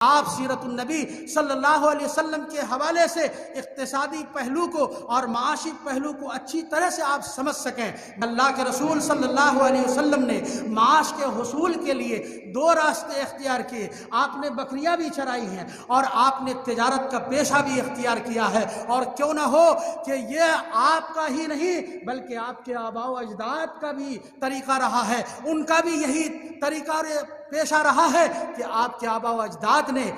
آپ سیرت النبی صلی اللہ علیہ وسلم کے حوالے سے اقتصادی پہلو کو اور معاشی پہلو کو اچھی طرح سے آپ سمجھ سکیں۔ اللہ کے رسول صلی اللہ علیہ وسلم نے معاش کے حصول کے لیے دو راستے اختیار کیے۔ آپ نے بکریاں بھی چرائی ہیں اور آپ نے تجارت کا پیشہ بھی اختیار کیا ہے، اور کیوں نہ ہو کہ یہ آپ کا ہی نہیں بلکہ آپ کے آباء و اجداد کا بھی طریقہ رہا ہے، ان کا بھی یہی طریقہ پیشہ رہا ہے کہ آپ کے آباء و اجداد نے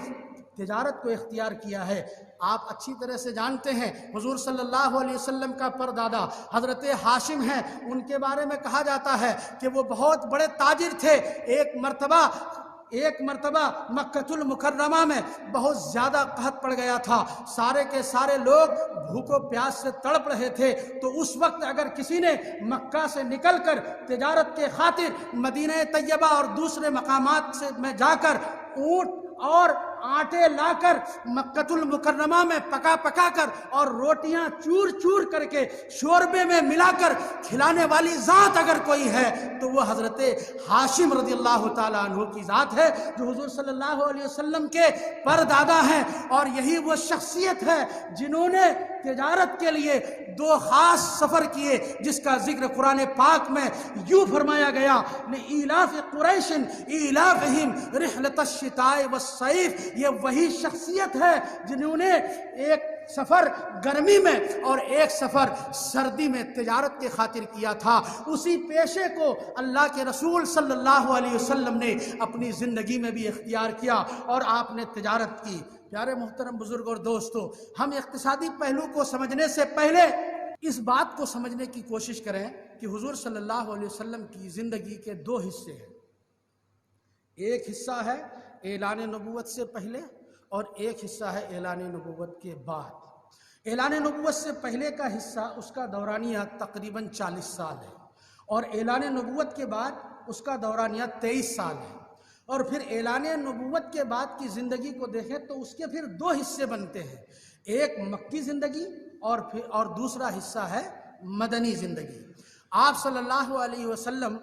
تجارت کو اختیار کیا ہے۔ آپ اچھی طرح سے جانتے ہیں حضور صلی اللہ علیہ وسلم کا پردادا حضرت ہاشم ہیں، ان کے بارے میں کہا جاتا ہے کہ وہ بہت بڑے تاجر تھے۔ ایک مرتبہ مکہ المکرمہ میں بہت زیادہ قحط پڑ گیا تھا، سارے کے سارے لوگ بھوک و پیاس سے تڑپ رہے تھے۔ تو اس وقت اگر کسی نے مکہ سے نکل کر تجارت کے خاطر مدینہ طیبہ اور دوسرے مقامات سے میں جا کر اونٹ اور آٹے لا کر مکہ المکرمہ میں پکا کر اور روٹیاں چور چور کر کے شوربے میں ملا کر کھلانے والی ذات اگر کوئی ہے تو وہ حضرت ہاشم رضی اللہ تعالیٰ عنہ کی ذات ہے، جو حضور صلی اللہ علیہ وسلم کے پردادا ہیں۔ اور یہی وہ شخصیت ہے جنہوں نے تجارت کے لیے دو خاص سفر کیے، جس کا ذکر قرآن پاک میں یوں فرمایا گیا، لإیلاف قریش ایلافہم رحلۃ الشتاء والصیف۔ یہ وہی شخصیت ہے جنہوں نے ایک سفر گرمی میں اور ایک سفر سردی میں تجارت کے خاطر کیا تھا۔ اسی پیشے کو اللہ کے رسول صلی اللہ علیہ وسلم نے اپنی زندگی میں بھی اختیار کیا اور آپ نے تجارت کی۔ پیارے محترم بزرگ اور دوستو، ہم اقتصادی پہلو کو سمجھنے سے پہلے اس بات کو سمجھنے کی کوشش کریں کہ حضور صلی اللہ علیہ وسلم کی زندگی کے دو حصے ہیں۔ ایک حصہ ہے اعلان نبوت سے پہلے اور ایک حصہ ہے اعلان نبوت کے بعد۔ اعلان نبوت سے پہلے کا حصہ، اس کا دورانیہ تقریباً 40 سال ہے، اور اعلان نبوت کے بعد اس کا دورانیہ 23 سال ہے۔ اور پھر اعلان نبوت کے بعد کی زندگی کو دیکھیں تو اس کے پھر دو حصے بنتے ہیں، ایک مکی زندگی اور دوسرا حصہ ہے مدنی زندگی۔ آپ صلی اللہ علیہ وسلم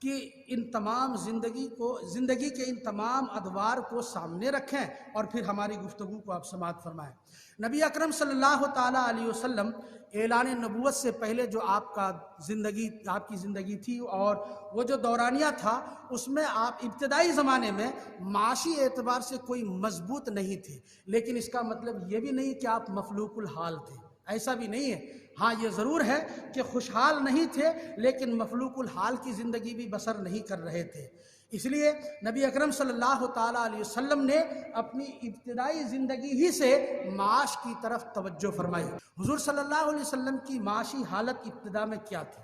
کی ان تمام زندگی کے ان تمام ادوار کو سامنے رکھیں اور پھر ہماری گفتگو کو آپ سماعت فرمائیں۔ نبی اکرم صلی اللہ تعالیٰ علیہ وسلم اعلان نبوت سے پہلے جو آپ کی زندگی تھی اور وہ جو دورانیہ تھا، اس میں آپ ابتدائی زمانے میں معاشی اعتبار سے کوئی مضبوط نہیں تھے، لیکن اس کا مطلب یہ بھی نہیں کہ آپ مفلوق الحال تھے، ایسا بھی نہیں ہے۔ ہاں یہ ضرور ہے کہ خوشحال نہیں تھے، لیکن مفلوق الحال کی زندگی بھی بسر نہیں کر رہے تھے۔ اس لیے نبی اکرم صلی اللہ تعالیٰ علیہ وسلم نے اپنی ابتدائی زندگی ہی سے معاش کی طرف توجہ فرمائی۔ حضور صلی اللہ علیہ وسلم کی معاشی حالت ابتدا میں کیا تھی؟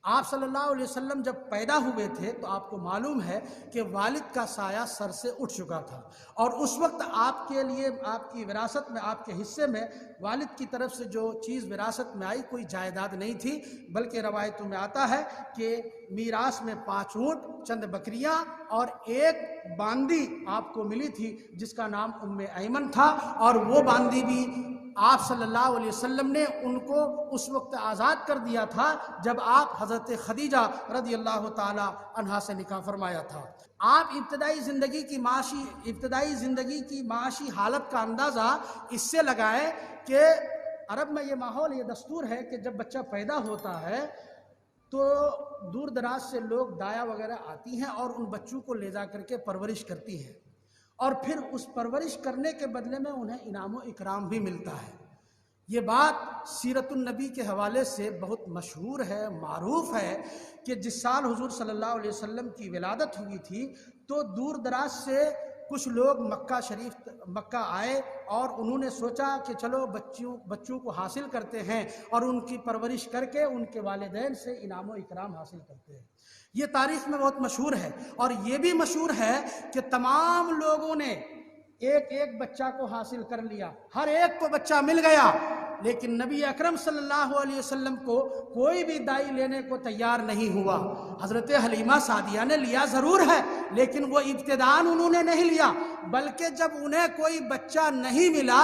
آپ صلی اللہ علیہ وسلم جب پیدا ہوئے تھے تو آپ کو معلوم ہے کہ والد کا سایہ سر سے اٹھ چکا تھا، اور اس وقت آپ کے لیے، آپ کی وراثت میں، آپ کے حصے میں والد کی طرف سے جو چیز وراثت میں آئی کوئی جائیداد نہیں تھی، بلکہ روایتوں میں آتا ہے کہ میراث میں 5 اونٹ، چند بکریاں اور ایک باندی آپ کو ملی تھی جس کا نام ام ایمن تھا، اور وہ باندی بھی آپ صلی اللہ علیہ وسلم نے ان کو اس وقت آزاد کر دیا تھا جب آپ حضرت خدیجہ رضی اللہ تعالی عنہا سے نکاح فرمایا تھا۔ آپ ابتدائی زندگی کی معاشی حالت کا اندازہ اس سے لگائیں کہ عرب میں یہ ماحول، یہ دستور ہے کہ جب بچہ پیدا ہوتا ہے تو دور دراز سے لوگ دایا وغیرہ آتی ہیں اور ان بچوں کو لے جا کر کے پرورش کرتی ہیں، اور پھر اس پرورش کرنے کے بدلے میں انہیں انعام و اکرام بھی ملتا ہے۔ یہ بات سیرت النبی کے حوالے سے بہت مشہور ہے، معروف ہے کہ جس سال حضور صلی اللہ علیہ وسلم کی ولادت ہوئی تھی تو دور دراز سے کچھ لوگ مکہ آئے اور انہوں نے سوچا کہ چلو بچوں کو حاصل کرتے ہیں اور ان کی پرورش کر کے ان کے والدین سے انعام و اکرام حاصل کرتے ہیں۔ یہ تاریخ میں بہت مشہور ہے، اور یہ بھی مشہور ہے کہ تمام لوگوں نے ایک ایک بچہ کو حاصل کر لیا، ہر ایک کو بچہ مل گیا، لیکن نبی اکرم صلی اللہ علیہ وسلم کو کوئی بھی دائی لینے کو تیار نہیں ہوا۔ حضرت حلیمہ سعدیہ نے لیا ضرور ہے، لیکن وہ ابتداً انہوں نے نہیں لیا، بلکہ جب انہیں کوئی بچہ نہیں ملا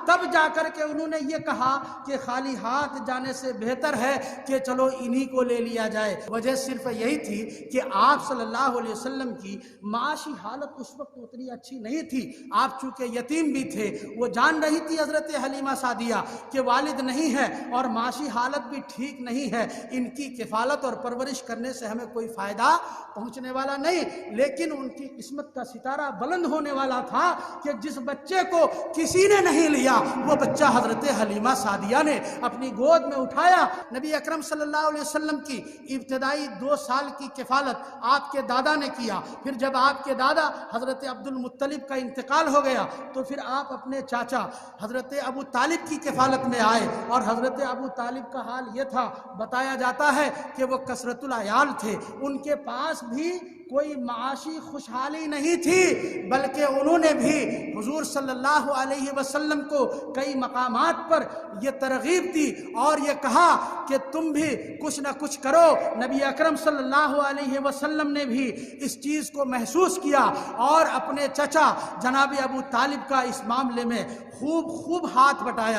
تب جا کر کے انہوں نے یہ کہا کہ خالی ہاتھ جانے سے بہتر ہے کہ چلو انہی کو لے لیا جائے۔ وجہ صرف یہی تھی کہ آپ صلی اللہ علیہ وسلم کی معاشی حالت اس وقت اتنی اچھی نہیں تھی۔ آپ چونکہ یتیم بھی تھے، وہ جان رہی تھی حضرت حلیمہ سعدیہ کہ والد نہیں ہے اور معاشی حالت بھی ٹھیک نہیں ہے، ان کی کفالت اور پرورش کرنے سے ہمیں کوئی فائدہ پہنچنے والا نہیں، لیکن ان کی قسمت کا ستارہ بلند ہونے والا تھا کہ جس بچے کو کسی نے نہیں لیا وہ بچہ حضرت حلیمہ سعدیہ نے اپنی گود میں اٹھایا۔ نبی اکرم صلی اللہ علیہ وسلم کی ابتدائی 2 سال کی کفالت آپ کے دادا نے کیا، پھر جب آپ کے دادا حضرت عبد المطلب کا انتقال ہو گیا تو پھر آپ اپنے چاچا حضرت ابو طالب کی کفالت میں آئے، اور حضرت ابو طالب کا حال یہ تھا، بتایا جاتا ہے کہ وہ کثرت العیال تھے، ان کے پاس بھی کوئی معاشی خوشحالی نہیں تھی، بلکہ انہوں نے بھی حضور صلی اللہ علیہ وسلم کو کئی مقامات پر یہ ترغیب دی اور یہ کہا کہ تم بھی کچھ نہ کچھ کرو۔ نبی اکرم صلی اللہ علیہ وسلم نے بھی اس چیز کو محسوس کیا اور اپنے چچا جناب ابو طالب کا اس معاملے میں خوب ہاتھ بٹایا۔